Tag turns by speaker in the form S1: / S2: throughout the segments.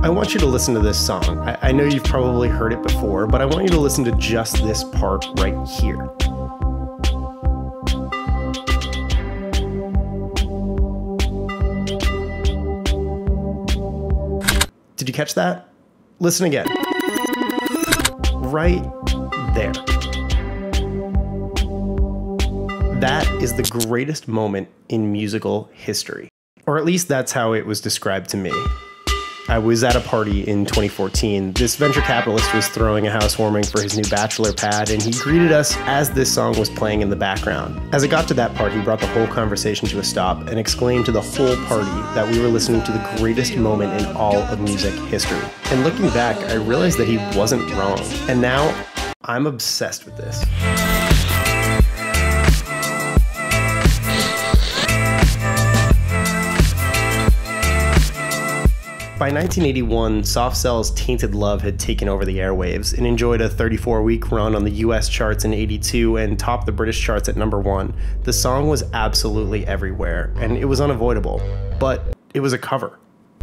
S1: I want you to listen to this song. I know you've probably heard it before, but I want you to listen to just this part right here. Did you catch that? Listen again. Right there. That is the greatest moment in musical history. Or at least that's how it was described to me. I was at a party in 2014. This venture capitalist was throwing a housewarming for his new bachelor pad, and he greeted us as this song was playing in the background. As it got to that part, he brought the whole conversation to a stop and exclaimed to the whole party that we were listening to the greatest moment in all of music history. And looking back, I realized that he wasn't wrong. And now, I'm obsessed with this. By 1981, Soft Cell's Tainted Love had taken over the airwaves and enjoyed a 34-week run on the US charts in '82 and topped the British charts at #1. The song was absolutely everywhere, and it was unavoidable, but it was a cover.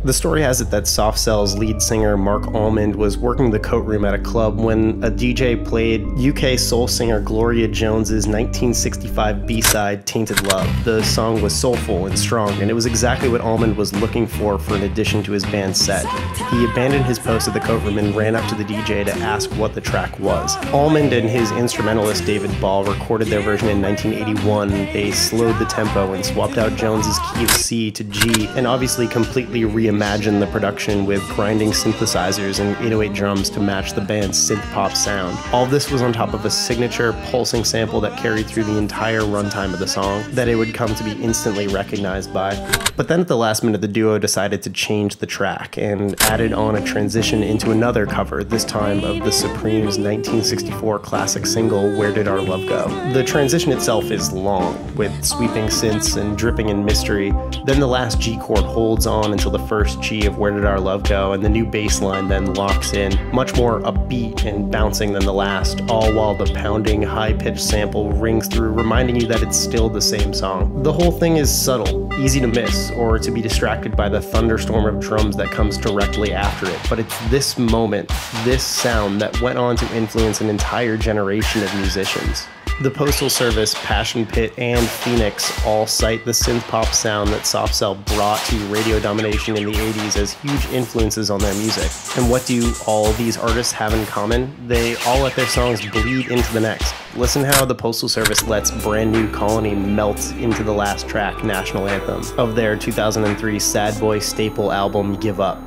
S1: The story has it that Soft Cell's lead singer Mark Almond was working the coat room at a club when a DJ played UK soul singer Gloria Jones's 1965 B-side Tainted Love. The song was soulful and strong, and it was exactly what Almond was looking for an addition to his band's set. He abandoned his post at the coat room and ran up to the DJ to ask what the track was. Almond and his instrumentalist David Ball recorded their version in 1981. They slowed the tempo and swapped out Jones's key of C to G, and obviously completely reimagined the production with grinding synthesizers and 808 drums to match the band's synth-pop sound. All this was on top of a signature pulsing sample that carried through the entire runtime of the song that it would come to be instantly recognized by. But then at the last minute, the duo decided to change the track and added on a transition into another cover, this time of the Supremes' 1964 classic single, Where Did Our Love Go? The transition itself is long, with sweeping synths and dripping in mystery. Then the last G chord holds on until the first G of Where Did Our Love Go, and the new bass line then locks in, much more upbeat and bouncing than the last, all while the pounding, high-pitched sample rings through, reminding you that it's still the same song. The whole thing is subtle, easy to miss, or to be distracted by the thunderstorm of drums that comes directly after it, but it's this moment, this sound, that went on to influence an entire generation of musicians. The Postal Service, Passion Pit, and Phoenix all cite the synth-pop sound that Soft Cell brought to radio domination in the 80s as huge influences on their music. And what do all these artists have in common? They all let their songs bleed into the next. Listen how the Postal Service lets Brand New Colony melt into the last track, National Anthem, of their 2003 sad boy staple album, Give Up.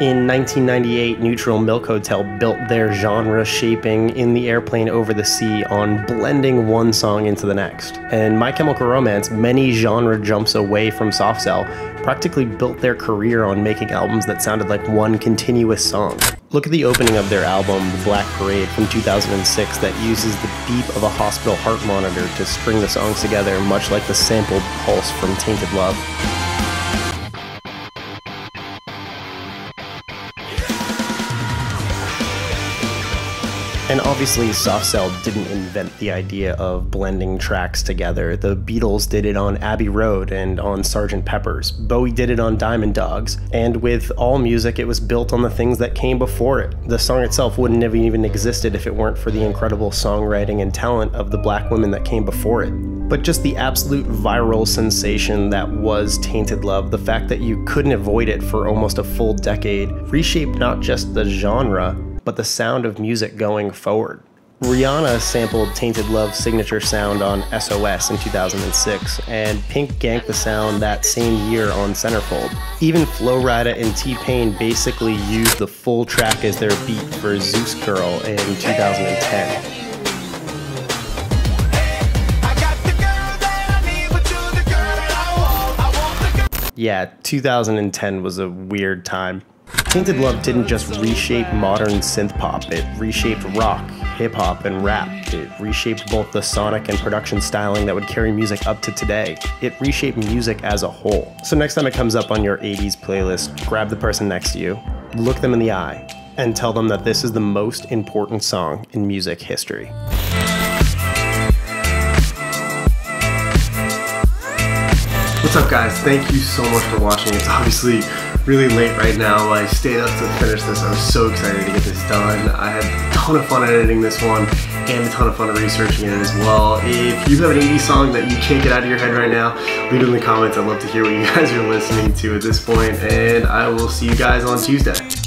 S1: In 1998, Neutral Milk Hotel built their genre-shaping In the Airplane Over the Sea on blending one song into the next. And My Chemical Romance, many genre jumps away from Soft Cell, practically built their career on making albums that sounded like one continuous song. Look at the opening of their album, The Black Parade, from 2006, that uses the beep of a hospital heart monitor to string the songs together, much like the sampled pulse from Tainted Love. And obviously, Soft Cell didn't invent the idea of blending tracks together. The Beatles did it on Abbey Road and on Sgt. Pepper's. Bowie did it on Diamond Dogs. And with all music, it was built on the things that came before it. The song itself wouldn't have even existed if it weren't for the incredible songwriting and talent of the black women that came before it. But just the absolute viral sensation that was Tainted Love, the fact that you couldn't avoid it for almost a full decade, reshaped not just the genre, but the sound of music going forward. Rihanna sampled Tainted Love's signature sound on SOS in 2006, and Pink ganked the sound that same year on Centerfold. Even Flo Rida and T-Pain basically used the full track as their beat for Zoosk Girl in 2010. Yeah, 2010 was a weird time. Tainted Love didn't just reshape modern synth-pop, it reshaped rock, hip-hop, and rap. It reshaped both the sonic and production styling that would carry music up to today. It reshaped music as a whole. So next time it comes up on your 80s playlist, grab the person next to you look them in the eye and tell them that this is the most important song in music history. What's up, guys? Thank you so much for watching. It's obviously really late right now. I stayed up to finish this. I was so excited to get this done. I had a ton of fun editing this one and a ton of fun researching it as well. If you have an 80s song that you can't get out of your head right now, leave it in the comments. I'd love to hear what you guys are listening to at this point, and I will see you guys on Tuesday.